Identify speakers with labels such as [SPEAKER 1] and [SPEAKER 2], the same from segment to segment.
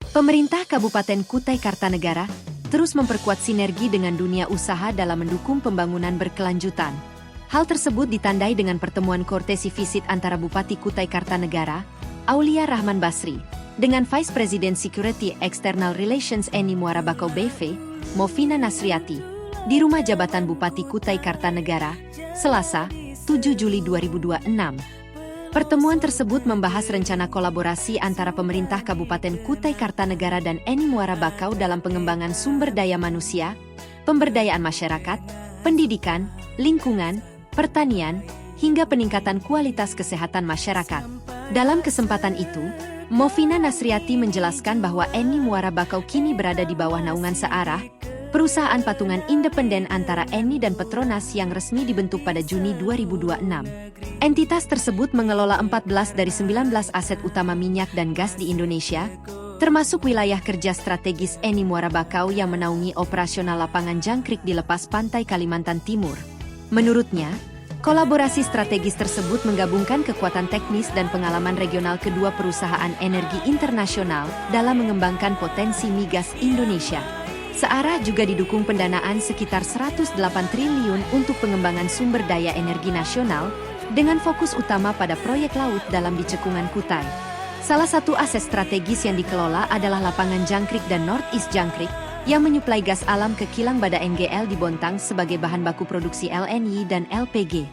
[SPEAKER 1] Pemerintah Kabupaten Kutai Kartanegara terus memperkuat sinergi dengan dunia usaha dalam mendukung pembangunan berkelanjutan. Hal tersebut ditandai dengan pertemuan courtesy visit antara Bupati Kutai Kartanegara, Aulia Rahman Basri, dengan Vice President Security External Relations Eni Muara Bakau BV, Mofina Nasriati, di rumah jabatan Bupati Kutai Kartanegara, Selasa, 7 Juli 2026. Pertemuan tersebut membahas rencana kolaborasi antara pemerintah Kabupaten Kutai Kartanegara dan Eni Muara Bakau dalam pengembangan sumber daya manusia, pemberdayaan masyarakat, pendidikan, lingkungan, pertanian, hingga peningkatan kualitas kesehatan masyarakat. Dalam kesempatan itu, Mofina Nasriati menjelaskan bahwa Eni Muara Bakau kini berada di bawah naungan Searah, perusahaan patungan independen antara Eni dan Petronas yang resmi dibentuk pada Juni 2026. Entitas tersebut mengelola 14 dari 19 aset utama minyak dan gas di Indonesia, termasuk wilayah kerja strategis Eni Muara Bakau yang menaungi operasional lapangan jangkrik di lepas pantai Kalimantan Timur. Menurutnya, kolaborasi strategis tersebut menggabungkan kekuatan teknis dan pengalaman regional kedua perusahaan energi internasional dalam mengembangkan potensi migas Indonesia. Searah juga didukung pendanaan sekitar 108 triliun untuk pengembangan sumber daya energi nasional, dengan fokus utama pada proyek laut dalam di Cekungan Kutai. Salah satu aset strategis yang dikelola adalah lapangan jangkrik dan Northeast Jangkrik, yang menyuplai gas alam ke kilang Bada NGL di Bontang sebagai bahan baku produksi LNG dan LPG.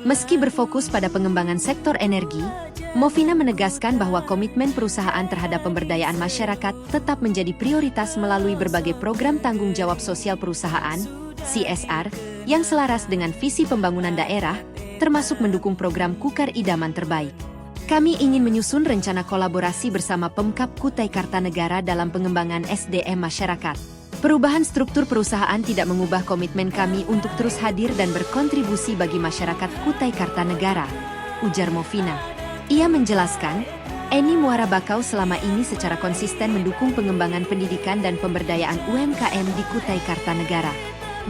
[SPEAKER 1] Meski berfokus pada pengembangan sektor energi, Mofina menegaskan bahwa komitmen perusahaan terhadap pemberdayaan masyarakat tetap menjadi prioritas melalui berbagai program tanggung jawab sosial perusahaan, CSR, yang selaras dengan visi pembangunan daerah, termasuk mendukung program Kukar Idaman Terbaik. Kami ingin menyusun rencana kolaborasi bersama Pemkab Kutai Kartanegara dalam pengembangan SDM masyarakat. Perubahan struktur perusahaan tidak mengubah komitmen kami untuk terus hadir dan berkontribusi bagi masyarakat Kutai Kartanegara, ujar Mofina. Ia menjelaskan, Eni Muara Bakau selama ini secara konsisten mendukung pengembangan pendidikan dan pemberdayaan UMKM di Kutai Kartanegara.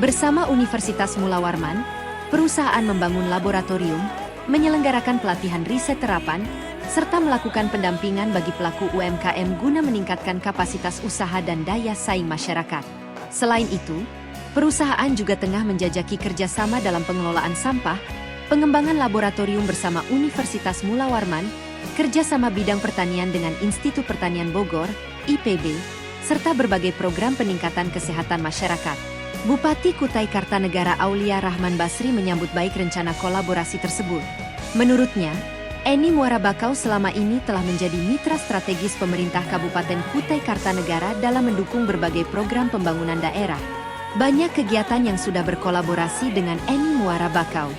[SPEAKER 1] Bersama Universitas Mula Warman, perusahaan membangun laboratorium, menyelenggarakan pelatihan riset terapan, serta melakukan pendampingan bagi pelaku UMKM guna meningkatkan kapasitas usaha dan daya saing masyarakat. Selain itu, perusahaan juga tengah menjajaki kerjasama dalam pengelolaan sampah, pengembangan laboratorium bersama Universitas Mula Warman, kerjasama bidang pertanian dengan Institut Pertanian Bogor, IPB, serta berbagai program peningkatan kesehatan masyarakat. Bupati Kutai Kartanegara Aulia Rahman Basri menyambut baik rencana kolaborasi tersebut. Menurutnya, Eni Muara Bakau selama ini telah menjadi mitra strategis pemerintah Kabupaten Kutai Kartanegara dalam mendukung berbagai program pembangunan daerah. Banyak kegiatan yang sudah berkolaborasi dengan Eni Muara Bakau.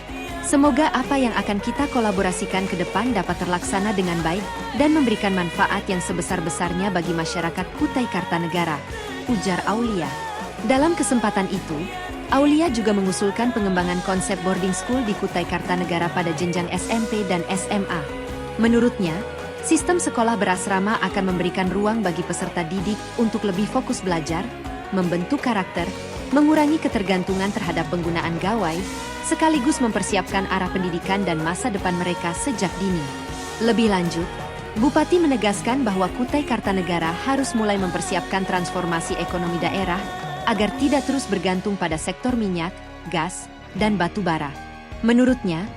[SPEAKER 1] Semoga apa yang akan kita kolaborasikan ke depan dapat terlaksana dengan baik dan memberikan manfaat yang sebesar-besarnya bagi masyarakat Kutai Kartanegara, ujar Aulia. Dalam kesempatan itu, Aulia juga mengusulkan pengembangan konsep boarding school di Kutai Kartanegara pada jenjang SMP dan SMA. Menurutnya, sistem sekolah berasrama akan memberikan ruang bagi peserta didik untuk lebih fokus belajar, membentuk karakter, mengurangi ketergantungan terhadap penggunaan gawai, sekaligus mempersiapkan arah pendidikan dan masa depan mereka sejak dini. Lebih lanjut, Bupati menegaskan bahwa Kutai Kartanegara harus mulai mempersiapkan transformasi ekonomi daerah, agar tidak terus bergantung pada sektor minyak, gas, dan batu bara. Menurutnya,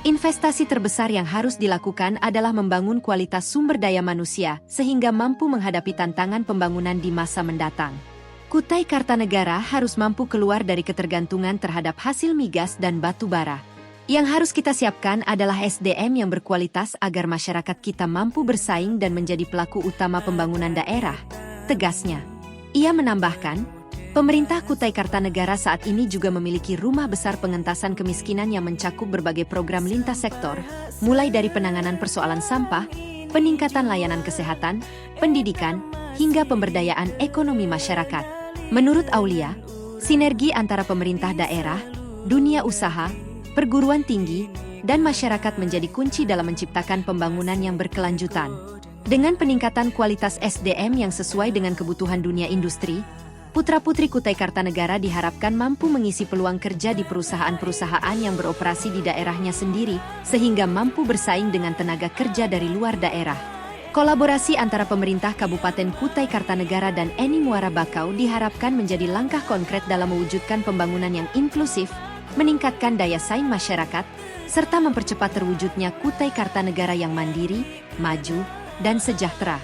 [SPEAKER 1] investasi terbesar yang harus dilakukan adalah membangun kualitas sumber daya manusia sehingga mampu menghadapi tantangan pembangunan di masa mendatang. Kutai Kartanegara harus mampu keluar dari ketergantungan terhadap hasil migas dan batu bara. Yang harus kita siapkan adalah SDM yang berkualitas agar masyarakat kita mampu bersaing dan menjadi pelaku utama pembangunan daerah, tegasnya. Ia menambahkan, pemerintah Kutai Kartanegara saat ini juga memiliki rumah besar pengentasan kemiskinan yang mencakup berbagai program lintas sektor, mulai dari penanganan persoalan sampah, peningkatan layanan kesehatan, pendidikan, hingga pemberdayaan ekonomi masyarakat. Menurut Aulia, sinergi antara pemerintah daerah, dunia usaha, perguruan tinggi, dan masyarakat menjadi kunci dalam menciptakan pembangunan yang berkelanjutan. Dengan peningkatan kualitas SDM yang sesuai dengan kebutuhan dunia industri, putra-putri Kutai Kartanegara diharapkan mampu mengisi peluang kerja di perusahaan-perusahaan yang beroperasi di daerahnya sendiri, sehingga mampu bersaing dengan tenaga kerja dari luar daerah. Kolaborasi antara pemerintah Kabupaten Kutai Kartanegara dan Eni Muara Bakau diharapkan menjadi langkah konkret dalam mewujudkan pembangunan yang inklusif, meningkatkan daya saing masyarakat, serta mempercepat terwujudnya Kutai Kartanegara yang mandiri, maju, dan sejahtera.